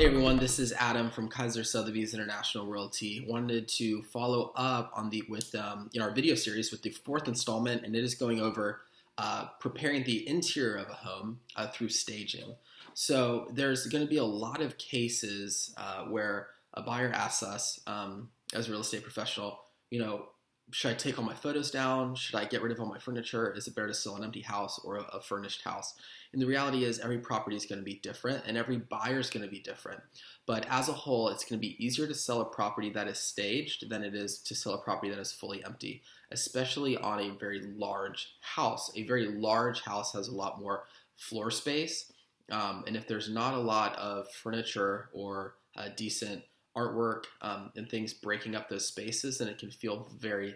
Hey everyone, this is Adam from Kaiser Sotheby's International Realty. Wanted to follow up on our video series with the fourth installment, and it is going over preparing the interior of a home through staging. So there's going to be a lot of cases where a buyer asks us, as a real estate professional, should I take all my photos down? Should I get rid of all my furniture? Is it better to sell an empty house or a furnished house? And the reality is every property is going to be different and every buyer is going to be different. But as a whole, it's going to be easier to sell a property that is staged than it is to sell a property that is fully empty, especially on a very large house. A very large house has a lot more floor space. And if there's not a lot of furniture or decent artwork and things breaking up those spaces, then it can feel very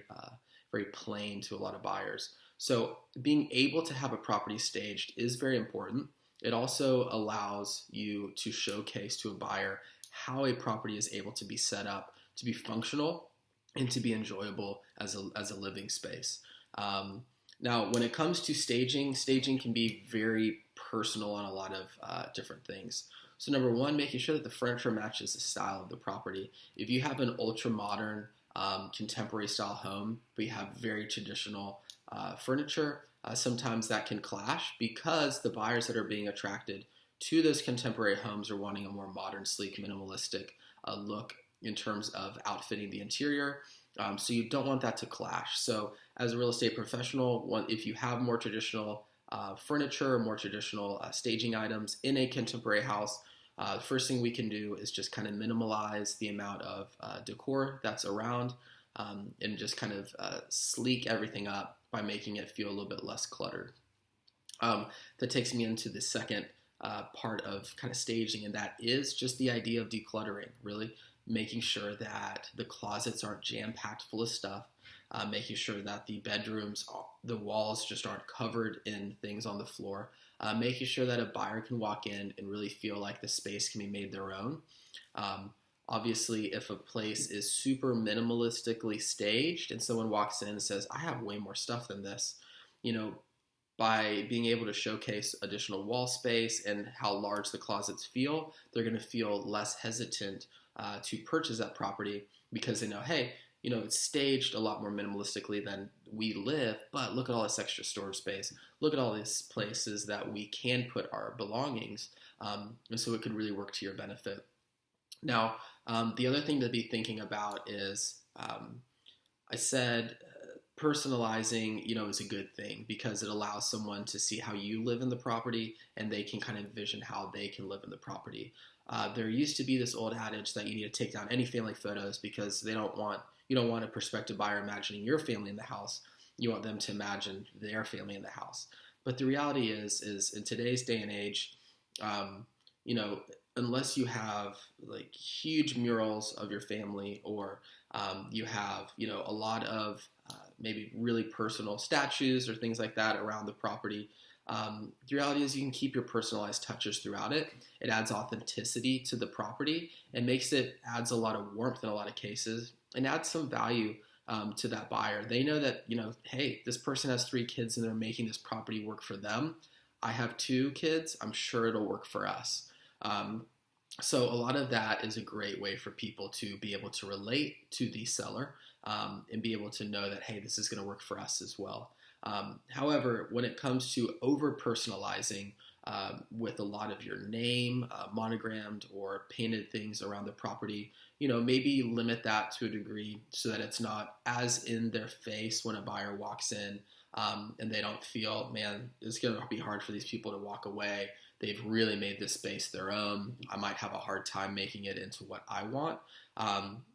plain to a lot of buyers. So being able to have a property staged is very important. It also allows you to showcase to a buyer how a property is able to be set up to be functional and to be enjoyable as a living space. Now, when it comes to staging can be very personal on a lot of different things. So number one, making sure that the furniture matches the style of the property. If you have an ultra modern, contemporary style home, but you have very traditional furniture, sometimes that can clash because the buyers that are being attracted to those contemporary homes are wanting a more modern, sleek, minimalistic look in terms of outfitting the interior. So you don't want that to clash. So as a real estate professional, if you have more traditional furniture, more traditional staging items in a contemporary house, the first thing we can do is just kind of minimalize the amount of decor that's around and just kind of sleek everything up by making it feel a little bit less cluttered. That takes me into the second part of kind of staging, and that is just the idea of decluttering, really making sure that the closets aren't jam-packed full of stuff, making sure that the bedrooms, the walls just aren't covered in things on the floor, making sure that a buyer can walk in and really feel like the space can be made their own. Obviously, if a place is super minimalistically staged and someone walks in and says, I have way more stuff than this, by being able to showcase additional wall space and how large the closets feel, they're going to feel less hesitant to purchase that property because they know, hey, it's staged a lot more minimalistically than we live, but look at all this extra storage space. Look at all these places that we can put our belongings, and so it could really work to your benefit. Now, the other thing to be thinking about is, I said personalizing, is a good thing because it allows someone to see how you live in the property and they can kind of envision how they can live in the property. There used to be this old adage that you need to take down any family photos because you don't want a prospective buyer imagining your family in the house. You want them to imagine their family in the house. But the reality is in today's day and age, unless you have like huge murals of your family or you have, a lot of maybe really personal statues or things like that around the property, the reality is you can keep your personalized touches throughout it. It adds authenticity to the property and adds a lot of warmth in a lot of cases and adds some value to that buyer. They know that, hey, this person has 3 kids and they're making this property work for them. I have 2 kids. I'm sure it'll work for us. So a lot of that is a great way for people to be able to relate to the seller and be able to know that, hey, this is going to work for us as well. However, when it comes to over-personalizing with a lot of your name, monogrammed or painted things around the property, maybe limit that to a degree so that it's not as in their face when a buyer walks in and they don't feel, man, it's going to be hard for these people to walk away. They've really made this space their own. I might have a hard time making it into what I want.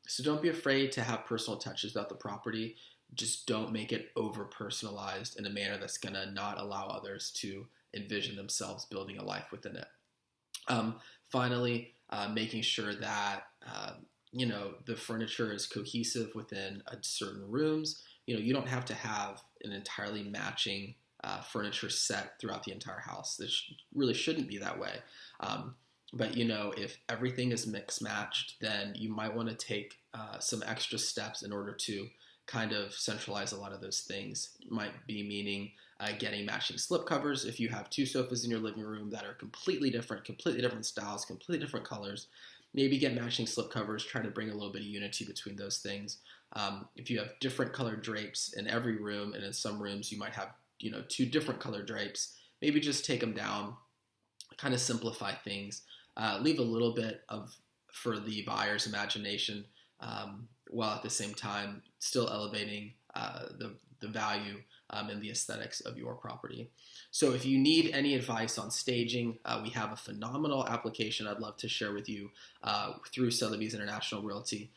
So don't be afraid to have personal touches about the property. Just don't make it over-personalized in a manner that's going to not allow others to envision themselves building a life within it. Finally, making sure that, the furniture is cohesive within certain rooms. You don't have to have an entirely matching furniture set throughout the entire house. This really shouldn't be that way. But if everything is mix matched, then you might want to take some extra steps in order to kind of centralize a lot of those things. Might be meaning getting matching slipcovers. If you have two sofas in your living room that are completely different styles, completely different colors, maybe get matching slipcovers, try to bring a little bit of unity between those things. If you have different colored drapes in every room, and in some rooms you might have, two different colored drapes, maybe just take them down, kind of simplify things, leave a little bit for the buyer's imagination, while at the same time still elevating the value and the aesthetics of your property. So if you need any advice on staging, we have a phenomenal application I'd love to share with you through Sotheby's International Realty.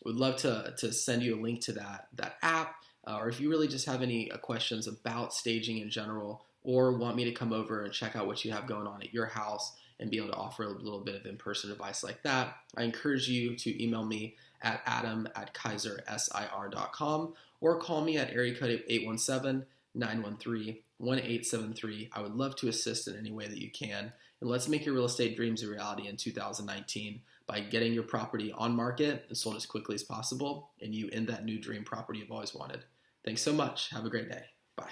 Would love to send you a link to that app, or if you really just have any questions about staging in general, or want me to come over and check out what you have going on at your house and be able to offer a little bit of in-person advice like that, I encourage you to email me at adam@kaisersir.com or call me at area code 817-913-1873. I would love to assist in any way that you can. And let's make your real estate dreams a reality in 2019 by getting your property on market and sold as quickly as possible, and you in that new dream property you've always wanted. Thanks so much. Have a great day. Bye.